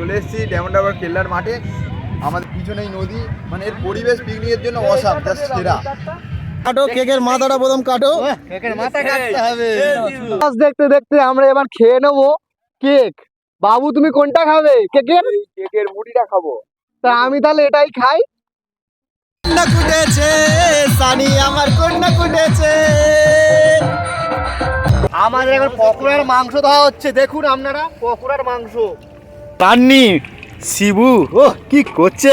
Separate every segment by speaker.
Speaker 1: চলে এসেছি ডায়মন্ড হারবার কেল্লার মাঠে। আমাদের পিছনেই নদী, মানে এর পরিবেশ পিকনিকের জন্য অসাম, জাস্ট সেরা।
Speaker 2: কাটো কেকের মাথাটা প্রথম কাটো,
Speaker 1: কেকের মাথা কাটতে হবে।
Speaker 3: দেখতে দেখতে আমরা এবার খেয়ে নেবো কেক। বাবু তুমি কোনটা খাবে? কেকের মুড়িটা খাবো। তা আমি তাহলে এটাই খাই।
Speaker 2: কন্যা কুটেছে সানি আমার কন্যা কুটেছে।
Speaker 3: আমাদের এখন পকোড়ার মাংস দেওয়া হচ্ছে, দেখুন আপনারা পকোড়ার মাংস।
Speaker 2: পান্নি শিবু ও কি করছে,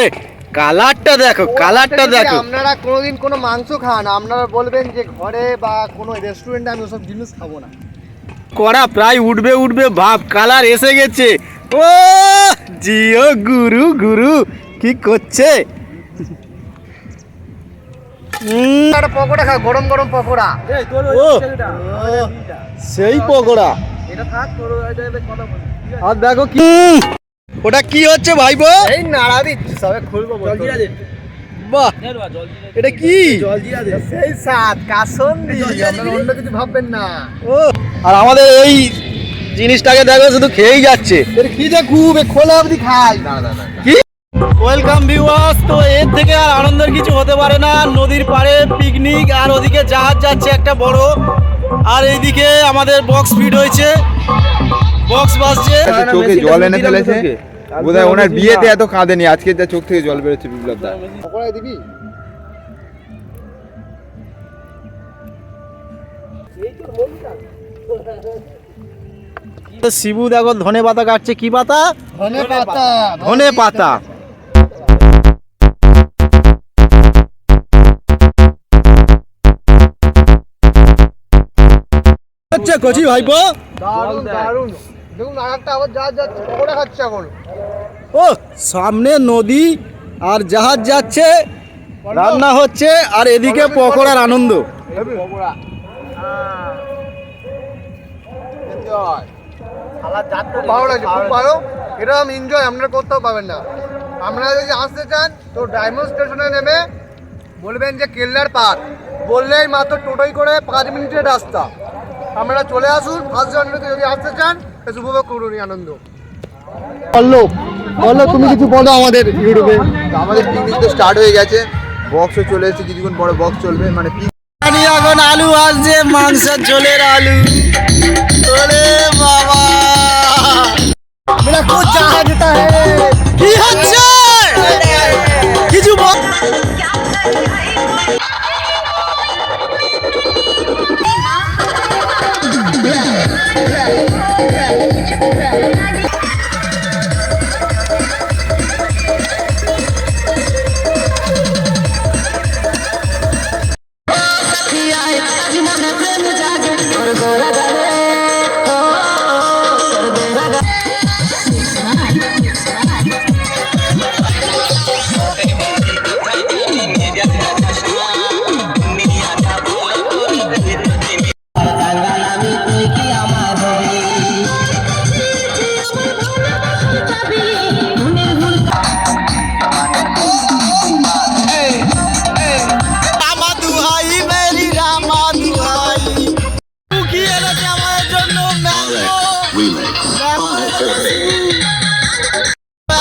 Speaker 2: কালারটা দেখো, কালারটা দেখো।
Speaker 3: আপনারা কোনোদিন কোনো মাংস খান, আপনারা বলবেন যে ঘরে বা কোনো রেস্টুরেন্টে আমি ওসব জিনিস খাবো না।
Speaker 2: কড়া প্রায় উঠবে উঠবে ভাব, কালার এসে গেছে। ও জিও গুরু গুরু কি করছে।
Speaker 3: একটা পকোড়া খা, গরম গরম পকোড়া।
Speaker 2: ও সেই পকোড়া।
Speaker 3: এটা থাক, তোর কথা বল।
Speaker 2: আর দেখো কি ওটা কি হচ্ছে ভাইবো?
Speaker 3: এই নাড়া দিচ্ছি, সবে খুলবো।
Speaker 2: বাহ, এটা কি?
Speaker 3: সেই স্বাদ কাসন্দি, আপনারা অন্য কিছু ভাববেন না।
Speaker 2: ও আর আমাদের এই জিনিসটাকে দেখো শুধু খেয়েই যাচ্ছে।
Speaker 3: এর কি যে খুব খোলা অবধি খাই।
Speaker 2: কি ওয়েলকাম ভিউয়ার্স। তো এর থেকে আর আনন্দের কিছু হতে পারে না। নদীর পাড়ে পিকনিক, আর ওদিকে জাহাজ যাচ্ছে একটা বড়, আর এইদিকে আমাদের বক্স ফিট হয়েছে, বক্স বাজছে।
Speaker 1: চোখে জল এনে ফেলেছে, বোধহয় ওনার বিয়েতে এত কাঁদেনি, আজকে যা চোখ থেকে জল বেরোচ্ছে বিপ্লব দা।
Speaker 3: পকোড়া দিবি?
Speaker 2: শিবু দেখো ধনে পাতা কাটছে। কি পাতা?
Speaker 3: ধনে পাতা।
Speaker 2: ধনে পাতা। হচ্ছে কচি ভাইপো।
Speaker 3: দারুণ দারুণ। দেখুন আরেকটা আবার জাহাজ যাচ্ছে, পকোড়া খাচ্ছে এখন।
Speaker 2: ও সামনে নদী আর জাহাজ যাচ্ছে, রান্না হচ্ছে, আর এদিকে পকোড়ার আনন্দ।
Speaker 3: পকোড়া খুব ভালো লাগছে, খুব ভালো। এরকম এনজয় আপনারা কোথাও পাবেন না। আপনারা যদি আসতে চান তো ডায়মন্ড স্টেশনে নেমে বলবেন যে কেল্লার পার্ক, বললেই মাত্র টোটোই করে 5 মিনিটের রাস্তা। আপনারা চলে আসুন। ফার্স্ট জানুয়ারিতে যদি আসতে চান বেশ উপভোগ করুন এই আনন্দ। বলো তুমি কিছু বলো আমাদের ইউটিউবে।
Speaker 1: আমাদের পিকনিক তো স্টার্ট হয়ে গেছে, বক্সও চলে এসেছে, কিছুক্ষণ পরে বক্স চলবে। মানে
Speaker 2: এখন আলু আসছে, মাংসের ঝোলের আলু। ওরে বাবা,
Speaker 3: मेरा कुछ जहाँ देता है।
Speaker 2: কি হচ্ছে কিছু বল।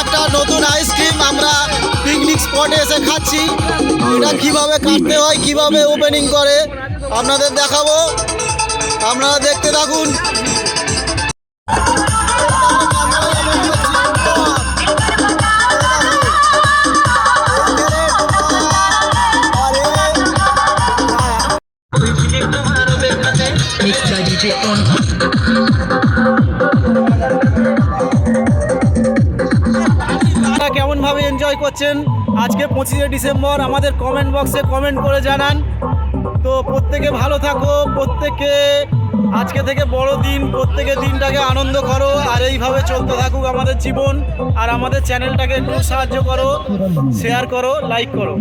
Speaker 2: একটা নতুন আইসক্রিম আমরা পিকনিক স্পটে এসে খাচ্ছি। এটা কিভাবে কাটতে হয়, কিভাবে ওপেনিং করে আপনাদের দেখাবো, আপনারা দেখতে থাকুন। কেমন ভাবে এনজয় করছেন আজকে 25শে ডিসেম্বর আমাদের কমেন্ট বক্সে কমেন্ট করে জানান। তো প্রত্যেকে ভালো থাকো, প্রত্যেকে আজকে থেকে বড় দিন, প্রত্যেকে দিনটাকে আনন্দ করো, আর এইভাবে চলতে থাকুক আমাদের জীবন। আর আমাদের চ্যানেলটাকে একটু সাহায্য করো, শেয়ার করো, লাইক করো।